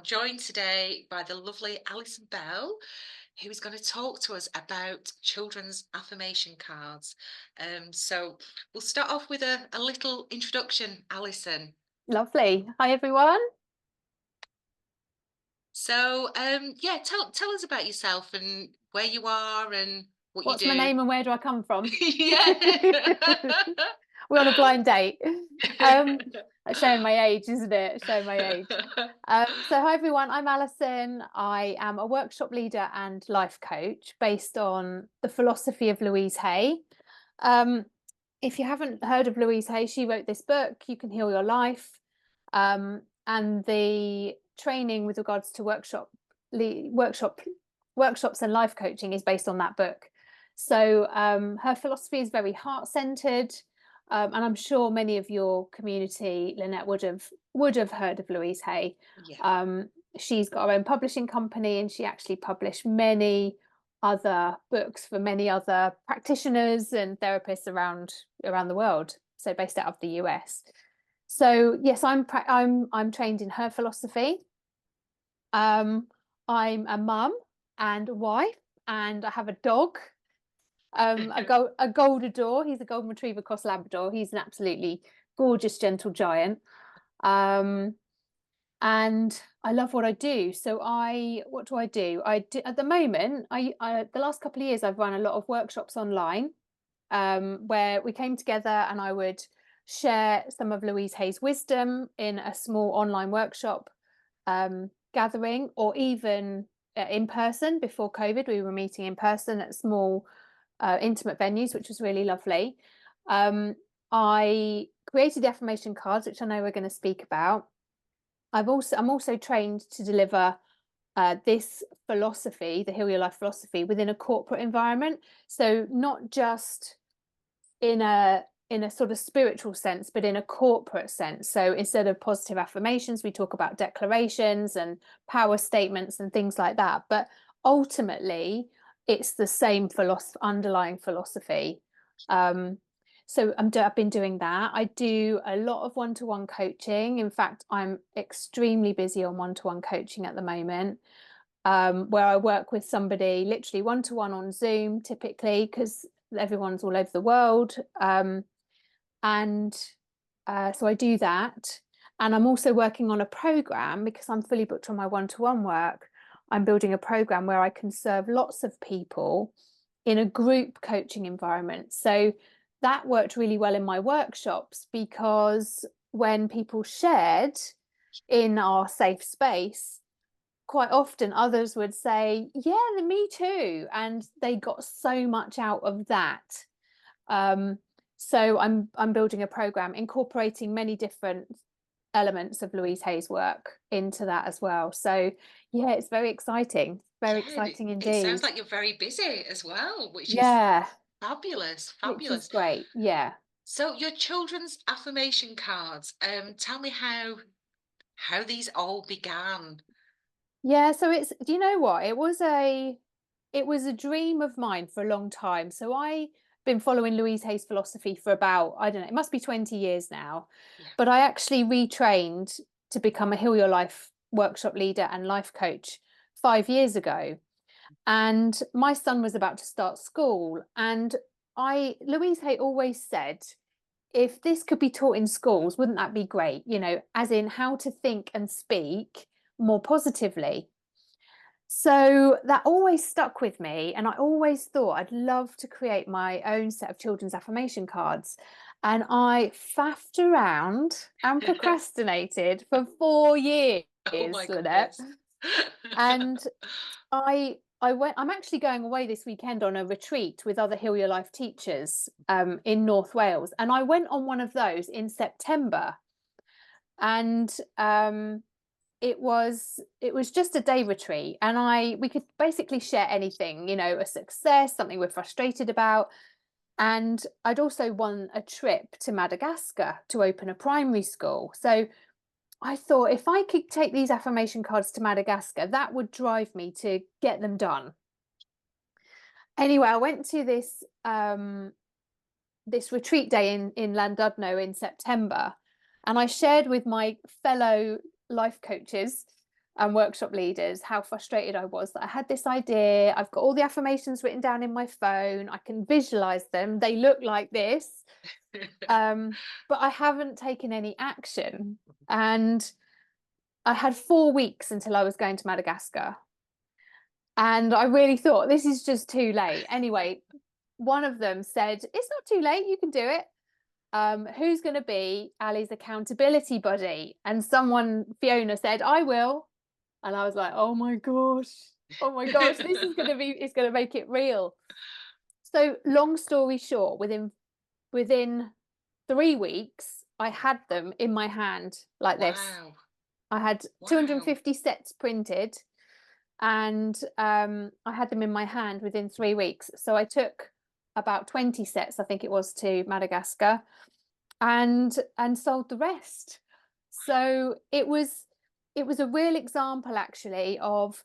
joined today by the lovely Alison Bell, who is going to talk to us about children's affirmation cards. So we'll start off with a little introduction, Alison. Lovely. Hi, everyone. So yeah, tell us about yourself and where you are and what you What's my do. name and where do I come from? Yeah. We're on a blind date. Um, Showing my age, isn't it? Showing my age. So hi, everyone. I'm Alison. I am a workshop leader and life coach based on the philosophy of Louise Hay. Um, if you haven't heard of Louise Hay, she wrote this book, You Can Heal Your Life. And the training with regards to workshops and life coaching is based on that book. So her philosophy is very heart-centered, and I'm sure many of your community, Lynette, would have heard of Louise Hay. Yeah. She's got her own publishing company, and she actually published many other books for many other practitioners and therapists around the world. So based out of the US. So yes, I'm trained in her philosophy. Um, I'm a mum and a wife, and I have a dog. A Goldador. He's a golden retriever cross Labrador. He's an absolutely gorgeous, gentle giant. Um, and I love what I do. So what do I do? I do at the moment. The last couple of years I've run a lot of workshops online, where we came together and I would share some of Louise Hay's wisdom in a small online workshop gathering, or even in person. Before COVID, we were meeting in person at small, intimate venues, which was really lovely. I created the affirmation cards, which I know we're going to speak about. I'm also trained to deliver this philosophy, the Heal Your Life philosophy, within a corporate environment. So not just in a sort of spiritual sense, but in a corporate sense. So instead of positive affirmations, we talk about declarations and power statements and things like that. But ultimately, it's the same underlying philosophy. Um, so I've been doing that. I do a lot of one-to-one coaching. In fact, I'm extremely busy on one-to-one coaching at the moment, where I work with somebody literally one-to-one on Zoom, typically, because everyone's all over the world. And so I do that. And I'm also working on a program because I'm fully booked on my one-to-one work. I'm building a program where I can serve lots of people in a group coaching environment. So that worked really well in my workshops, because when people shared in our safe space, quite often others would say, yeah, me too. And they got so much out of that. Um, so I'm building a program incorporating many different elements of Louise Hay's work into that as well. So yeah, it's very Yeah, exciting it sounds indeed. like you're very busy as well, which is Yeah, fabulous, which is fabulous. great. Yeah. So your children's affirmation cards, tell me how these all began. Yeah, so do you know what? It was a dream of mine for a long time. So I've been following Louise Hay's philosophy for about, I don't know, it must be 20 years now. Yeah. But I actually retrained to become a Heal Your Life workshop leader and life coach 5 years ago. And my son was about to start school. And Louise Hay always said, if this could be taught in schools, wouldn't that be great? As in how to think and speak more positively. So that always stuck with me, and I always thought I'd love to create my own set of children's affirmation cards. And I faffed around and procrastinated for 4 years, Oh my Lynette. goodness. And I'm actually going away this weekend on a retreat with other Heal Your Life teachers in North Wales. And I went on one of those in September. And it was just a day retreat, and we could basically share anything, a success, something we're frustrated about. And I'd also won a trip to Madagascar to open a primary school. So I thought, if I could take these affirmation cards to Madagascar, that would drive me to get them done. Anyway, I went to this retreat day in Landudno in September, and I shared with my fellow life coaches and workshop leaders how frustrated I was that I had this idea. I've got all the affirmations written down in my phone. I can visualize them. They look like this. Um, but I haven't taken any action. And I had 4 weeks until I was going to Madagascar. And I really thought this is just too late. Anyway, one of them said, "It's not too late, you can do it. Who's going to be Ali's accountability buddy?" And someone, Fiona, said, "I will." And I was like, oh my gosh, this is going to be, it's going to make it real. So long story short, within 3 weeks, I had them in my hand like this. Wow. I had Wow. 250 sets printed, and I had them in my hand within 3 weeks. So I took about 20 sets, I think it was, to Madagascar, and sold the rest. So it was a real example actually of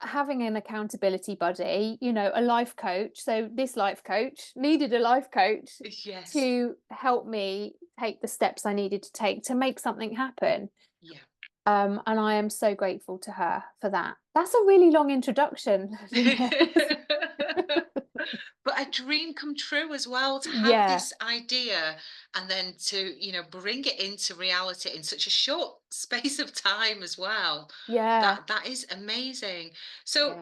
having an accountability buddy, a life coach. So this life coach needed a life coach Yes. to help me take the steps I needed to take to make something happen. Yeah. And I am so grateful to her for that. That's a really long introduction, Lynette. But a dream come true as well, to have Yeah, this idea and then to, bring it into reality in such a short space of time as well. yeah, That is amazing. So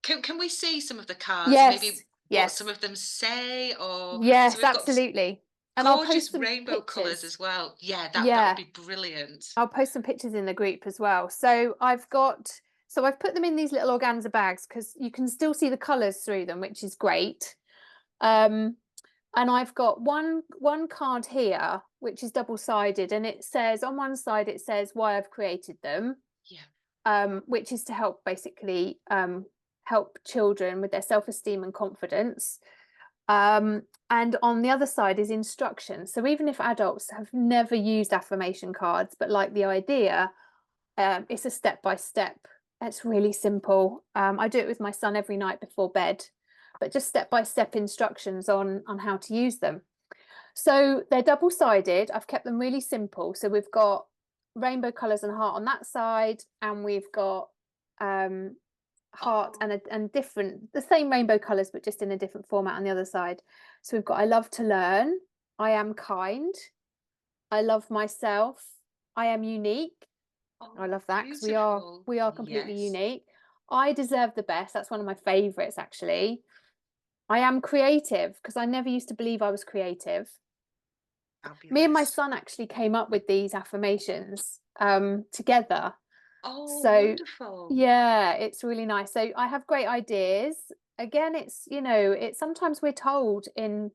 yeah. can we see some of the cards and Yes, maybe what some yes, of them say? Or so yes, we've got absolutely. And I'll post gorgeous some rainbow colours pictures. as well. Yeah, that would Yeah, be brilliant. I'll post some pictures in the group as well. So I've put them in these little organza bags because you can still see the colours through them, which is great. Um, and I've got one card here, which is double-sided, and it says on one side it says why I've created them, Yeah. which is to help basically help children with their self-esteem and confidence. And on the other side is instruction. So even if adults have never used affirmation cards but like the idea, it's a step by step. It's really simple. I do it with my son every night before bed, but just step by step instructions on how to use them. So they're double sided. I've kept them really simple. So we've got rainbow colours and heart on that side, and we've got um, heart Oh, and different, the same rainbow colours, but just in a different format on the other side. So we've got I love to learn, I am kind, I love myself, I am unique. I oh, love that because we are beautiful. we are completely Yes. unique. I deserve the best. That's one of my favorites actually. I am creative because I never used to believe I was creative. Me and my Fabulous. son actually came up with these affirmations together. Oh, So wonderful. yeah, it's really nice. So I have great ideas. Again, it's sometimes we're told in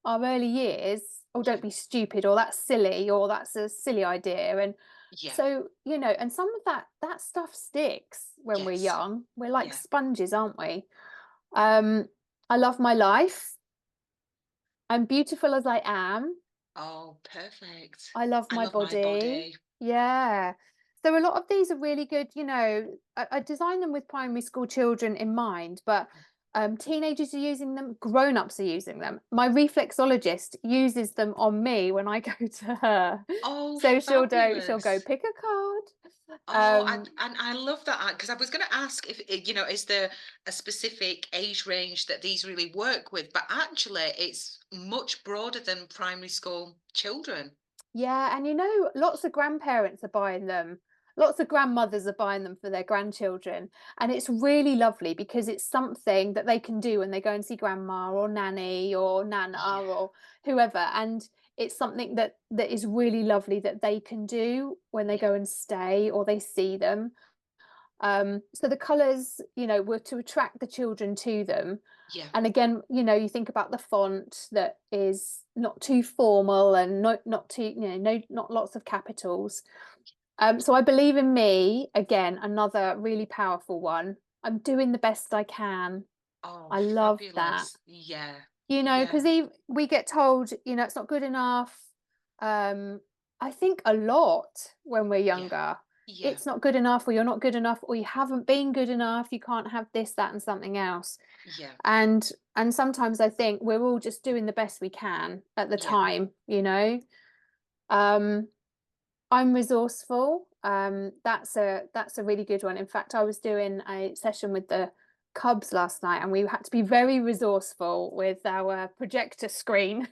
our early years, oh, Yeah. don't be stupid, or that's silly, or that's a silly idea. And Yeah. so, and some of that stuff sticks when we're Yes. young. We're like Yeah. sponges, aren't we? Um, I love my life. I'm beautiful as I am. Oh, perfect. I love I my love my body. body. Yeah. So a lot of these are really good, I design them with primary school children in mind, but teenagers are using them, grown-ups are using them. My reflexologist uses them on me when I go to her. Oh, So she'll go fabulous. pick a card. Oh, Um, and I love that because I was going to ask if is there a specific age range that these really work with, but actually it's much broader than primary school children. Yeah, and lots of grandparents are buying them. Lots of grandmothers are buying them for their grandchildren. And it's really lovely because it's something that they can do when they go and see grandma or nanny or nana Yeah, or whoever. And it's something that is really lovely that they can do when they yeah, go and stay or they see them. So the colours, were to attract the children to them. yeah, And again, you think about the font that is not too formal and not too, no, not lots of capitals. So I believe in me, again, another really powerful one. I'm doing the best I can. oh, I love that. fabulous. Yeah, Because yeah, we get told, it's not good enough. Um, I think a lot when we're yeah, younger. yeah, It's not good enough, or you're not good enough, or you haven't been good enough. You can't have this, that, and something else. yeah, And sometimes I think we're all just doing the best we can at the yeah, time. Um, I'm resourceful. that's a really good one. In fact, I was doing a session with the Cubs last night, and we had to be very resourceful with our projector screen.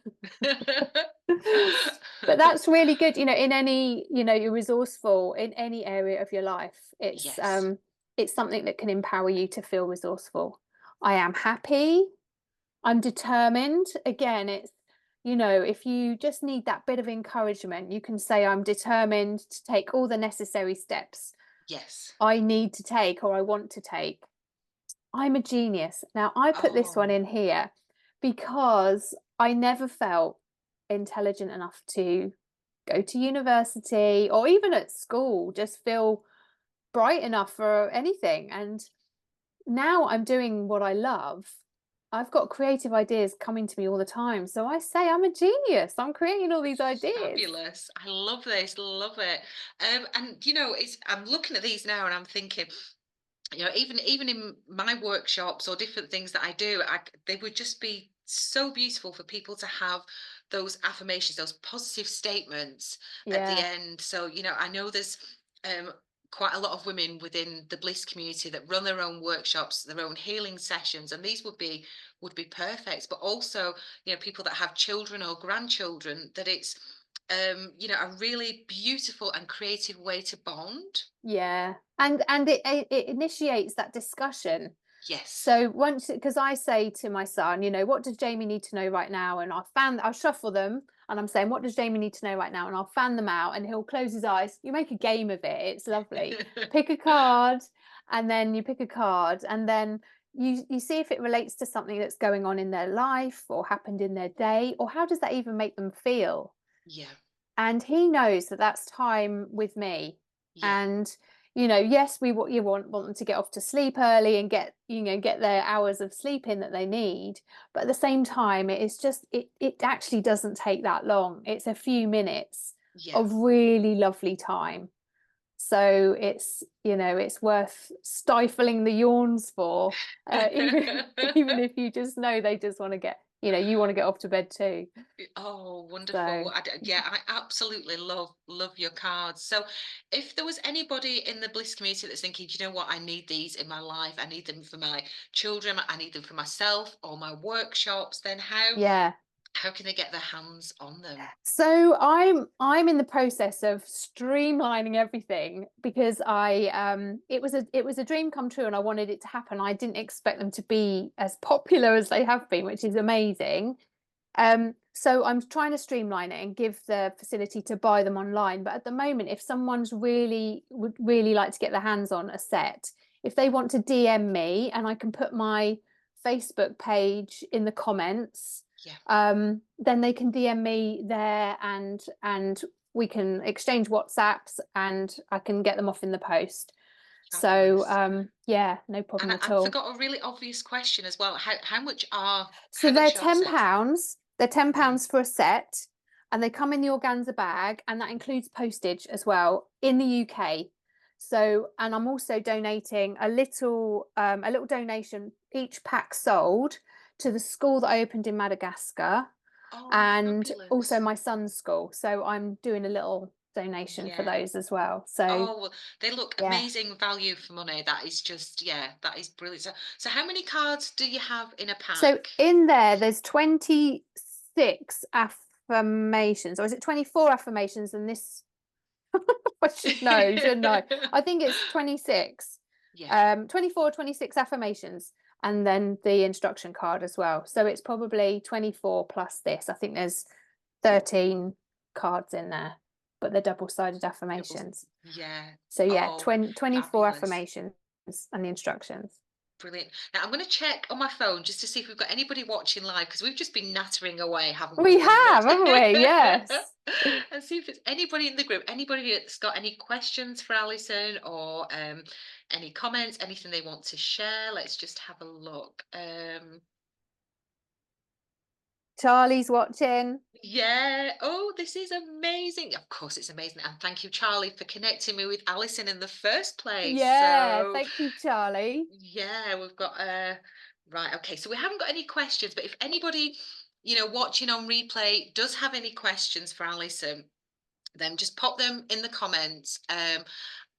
But that's really good, in any, you're resourceful in any area of your life. Yes. It's something that can empower you to feel resourceful. I am happy. I'm determined. Again, it's, if you just need that bit of encouragement, you can say, I'm determined to take all the necessary steps Yes. I need to take or I want to take. I'm a genius. Now, I put this one Oh, in here because I never felt intelligent enough to go to university or even at school, just feel bright enough for anything. And now I'm doing what I love. I've got creative ideas coming to me all the time. So I say I'm a genius. I'm creating all these ideas. fabulous. I love this. Love it. And I'm looking at these now and I'm thinking, even in my workshops or different things that I do, they would just be so beautiful for people to have those affirmations, those positive statements at the Yeah. end. So I know there's um, quite a lot of women within the bliss community that run their own workshops, their own healing sessions, and these would be perfect. But also, people that have children or grandchildren, that it's a really beautiful and creative way to bond. Yeah. And it initiates that discussion. Yes. So once, because I say to my son, what does Jamie need to know right now? And I'll shuffle them and I'm saying, what does Jamie need to know right now? And I'll fan them out and he'll close his eyes. You make a game of it. It's lovely. Pick a card, and then you pick a card, and then you see if it relates to something that's going on in their life or happened in their day, or how does that even make them feel? Yeah. And he knows that that's time with me. Yeah. And yes, you want them to get off to sleep early and get their hours of sleep in that they need, but at the same time it actually doesn't take that long. It's a few minutes Yeah. of really lovely time. So it's worth stifling the yawns for, even if you just know they just want to get, you want to get off to bed too. Oh, wonderful. So Yeah, I absolutely love your cards. So if there was anybody in the bliss community that's thinking, "Do you know what, I need these in my life. I need them for my children, I need them for myself or my workshops," then yeah. how can they get their hands on them? So I'm in the process of streamlining everything because it was a dream come true and I wanted it to happen. I didn't expect them to be as popular as they have been, which is amazing. So I'm trying to streamline it and give the facility to buy them online. But at the moment, if someone's would really like to get their hands on a set, if they want to DM me and I can put my Facebook page in the comments, Yeah, then they can DM me there, and we can exchange WhatsApps and I can get them off in the post. So fabulous. yeah, no And problem at I all. forgot a really obvious question as well. How So much are the sets? They're ten Yeah. pounds for a set, and they come in the organza bag, and that includes postage as well in the UK. So, and I'm also donating a little donation each pack sold to the school that I opened in Madagascar, Oh, and also fabulous. my son's school. So I'm doing a little donation for Yeah. those as well. So Oh, well, they look yeah. amazing value for money. That is just, yeah, that is brilliant. So how many cards do you have in a So pack? in there's 26 affirmations, or is it 24 affirmations? And this, I should know, shouldn't I? I think it's 26, Yeah, 24, 26 affirmations, and then the instruction card as well. So it's probably 24 plus this. I think there's 13 cards in there, but they're double-sided doubles. affirmations. Yeah. So yeah, Oh, 24 fabulous. affirmations and the instructions. Brilliant. Now I'm going to check on my phone just to see if we've got anybody watching live because we've just been nattering away, haven't We we? And have, haven't we? Yes. and see if there's anybody in the group, anybody that's got any questions for Alison or any comments, anything they want to share. Let's just have a look. Charlie's watching. Yeah. Oh, this is amazing. Of course, it's amazing. And thank you, Charlie, for connecting me with Alison in the first place. Yeah, So, thank you, Charlie. yeah, we've got right. Okay. So we haven't got any questions, but if anybody, watching on replay does have any questions for Alison, then just pop them in the comments.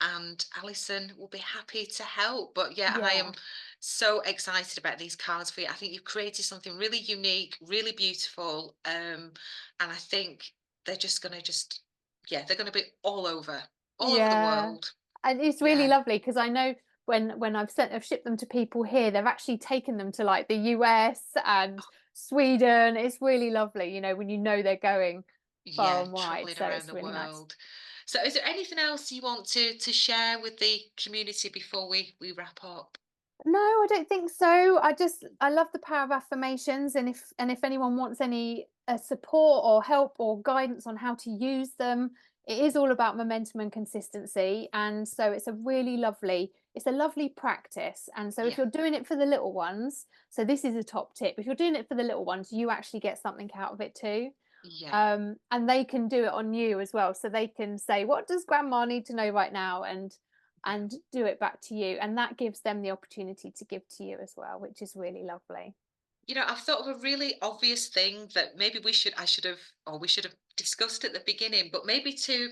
And Alison will be happy to help. But yeah, I Yeah. am so excited about these cards for you. I think you've created something really unique, really beautiful. And I think they're just gonna just yeah, they're gonna be all over the Yeah. world. And it's really Yeah. lovely because I know when I've shipped them to people here, they've actually taken them to like the US and Sweden. It's really lovely, when you know they're going far Yeah, and wide. traveling So around it's the really nice. world. So is there anything else you want to share with the community before we wrap up? No, I don't think so. I love the power of affirmations, and if anyone wants any support or help or guidance on how to use them, it is all about momentum and consistency. And so it's a lovely practice. And so if Yeah, you're doing it for the little ones, so this is a top tip. If you're doing it for the little ones, you actually get something out of it too. yeah, And they can do it on you as well, so they can say, what does grandma need to know right now, yeah. and do it back to you, and that gives them the opportunity to give to you as well, which is really lovely. I've thought of a really obvious thing that maybe I should have, or we should have discussed at the beginning, but maybe to,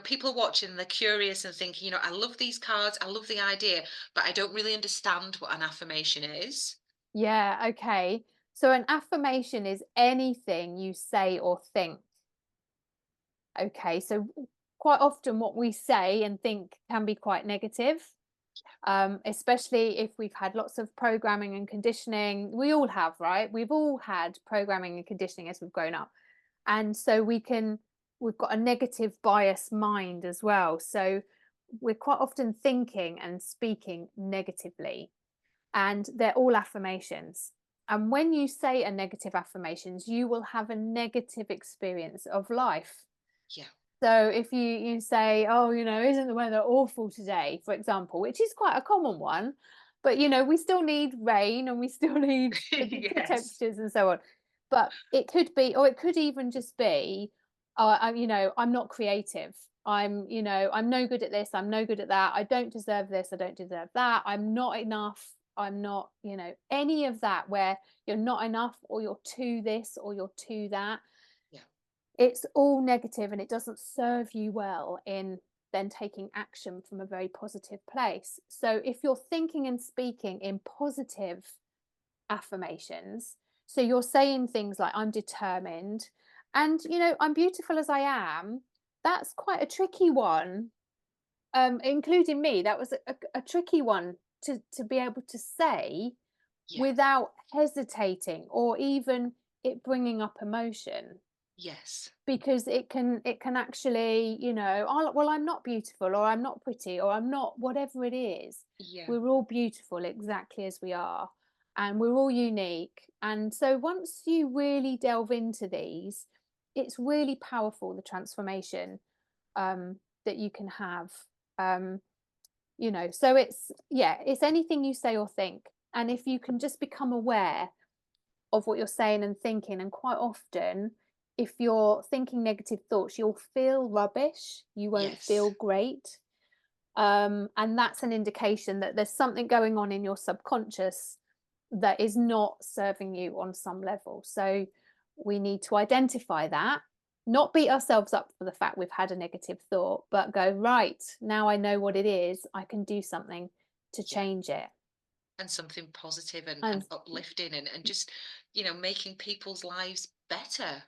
people watching, they're curious and thinking, I love these cards, I love the idea, but I don't really understand what an affirmation is. Yeah, okay. So an affirmation is anything you say or think. Okay, so quite often what we say and think can be quite negative, especially if we've had lots of programming and conditioning. We all have, right? We've all had programming and conditioning as we've grown up. And so we've got a negative bias mind as well. So we're quite often thinking and speaking negatively, and they're all affirmations. And when you say a negative affirmations, you will have a negative experience of life. Yeah, So if you say, "Oh, isn't the weather awful today?" for example, which is quite a common one, but we still need rain and we still need the yes, temperatures and so on. But it could be, or it could even just be, I'm not creative. I'm no good at this. I'm no good at that. I don't deserve this. I don't deserve that. I'm not enough. I'm not, any of that where you're not enough or you're too this or you're too that. yeah, It's all negative and it doesn't serve you well in then taking action from a very positive place. So if you're thinking and speaking in positive affirmations, so you're saying things like, I'm determined, and I'm beautiful as I am, that's quite a tricky one. Including me, that was a tricky one to be able to say yeah, without hesitating or even it bringing up emotion, yes, because it can actually, oh, well, I'm not beautiful, or I'm not pretty, or I'm not whatever it is. yeah, We're all beautiful exactly as we are, and we're all unique. And so once you really delve into these, it's really powerful, the transformation that you can have. um so it's anything you say or think, and if you can just become aware of what you're saying and thinking. And quite often, if you're thinking negative thoughts, you'll feel rubbish, you won't yes, feel great. And that's an indication that there's something going on in your subconscious that is not serving you on some level. So we need to identify that, not beat ourselves up for the fact we've had a negative thought, but go, right, now I know what it is, I can do something to yeah. change it. And something positive and And uplifting and just, making people's lives better.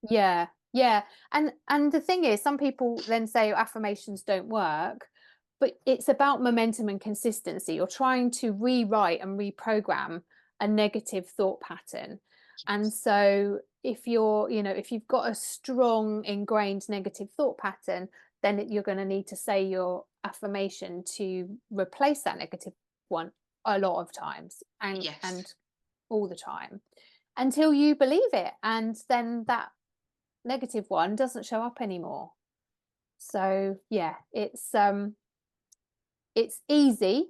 yeah, yeah. And the thing is, some people then say affirmations don't work, but it's about momentum and consistency. You're trying to rewrite and reprogram a negative thought pattern. And Yes. so if you've got a strong ingrained negative thought pattern, then you're going to need to say your affirmation to replace that negative one a lot of times, Yes. and all the time, until you believe it, and then that negative one doesn't show up anymore. So yeah, it's easy,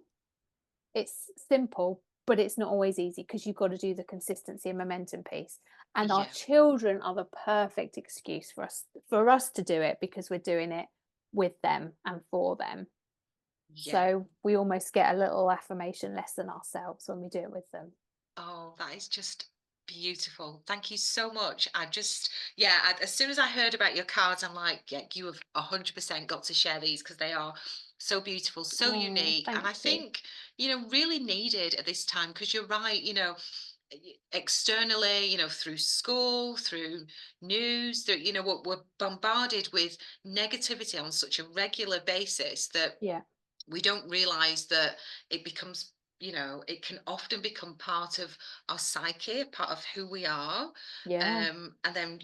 it's simple, but it's not always easy because you've got to do the consistency and momentum piece. And our Yeah. children are the perfect excuse for us to do it, because we're doing it with them and for them. Yeah. So we almost get a little affirmation lesson ourselves when we do it with them. Oh, that is just Beautiful. Thank you so much. As soon as I heard about your cards, I'm like, yeah, you have 100% got to share these because they are so beautiful, so Oh, unique. And thank I you. think, really needed at this time because you're right, externally, through school, through news, that, we're bombarded with negativity on such a regular basis that Yeah, we don't realize that it becomes, it can often become part of our psyche, part of who we are. yeah, And then,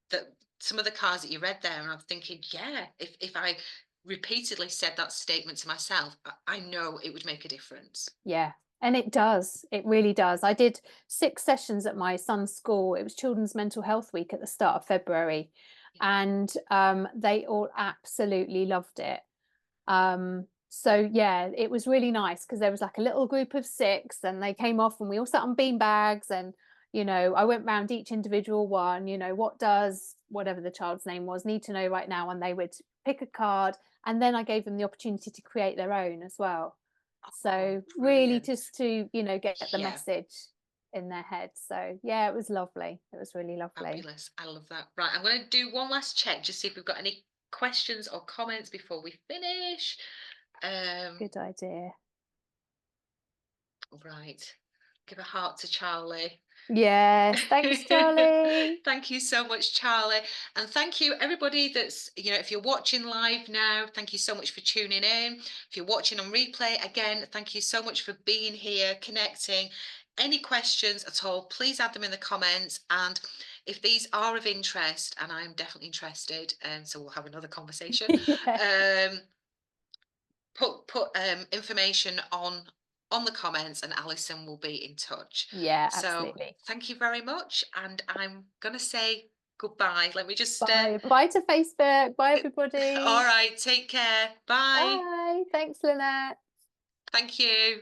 that some of the cards that you read there, and I'm thinking, yeah, if I repeatedly said that statement to myself, I know it would make a difference. yeah. And it does. It really does. I did 6 sessions at my son's school. It was Children's Mental Health Week at the start of February, and, they all absolutely loved it. So yeah, it was really nice because there was like a little group of 6 and they came off and we all sat on bean bags and, I went round each individual one, what does whatever the child's name was need to know right now, and they would pick a card, and then I gave them the opportunity to create their own as well. Oh, So really brilliant. just to, get the Yeah. message in their head. So yeah, it was lovely. It was really lovely. Fabulous. I love that. Right, I'm going to do one last check, just see if we've got any questions or comments before we finish. Um, Good idea. right. Give a heart to Charlie. Yes, thanks, Charlie. Thank you so much, Charlie. And thank you, everybody that's, if you're watching live now, thank you so much for tuning in. If you're watching on replay, again, thank you so much for being here, connecting. Any questions at all, please add them in the comments. And if these are of interest, and I'm definitely interested, so we'll have another conversation. Yeah. Um, put information on the comments and Alison will be in touch. Yeah, So absolutely. thank you very much, and I'm gonna say goodbye. Let me just Bye. Bye to Facebook. Bye, all everybody. right, take care. Bye. Bye. Thanks, Lynette. Thank you.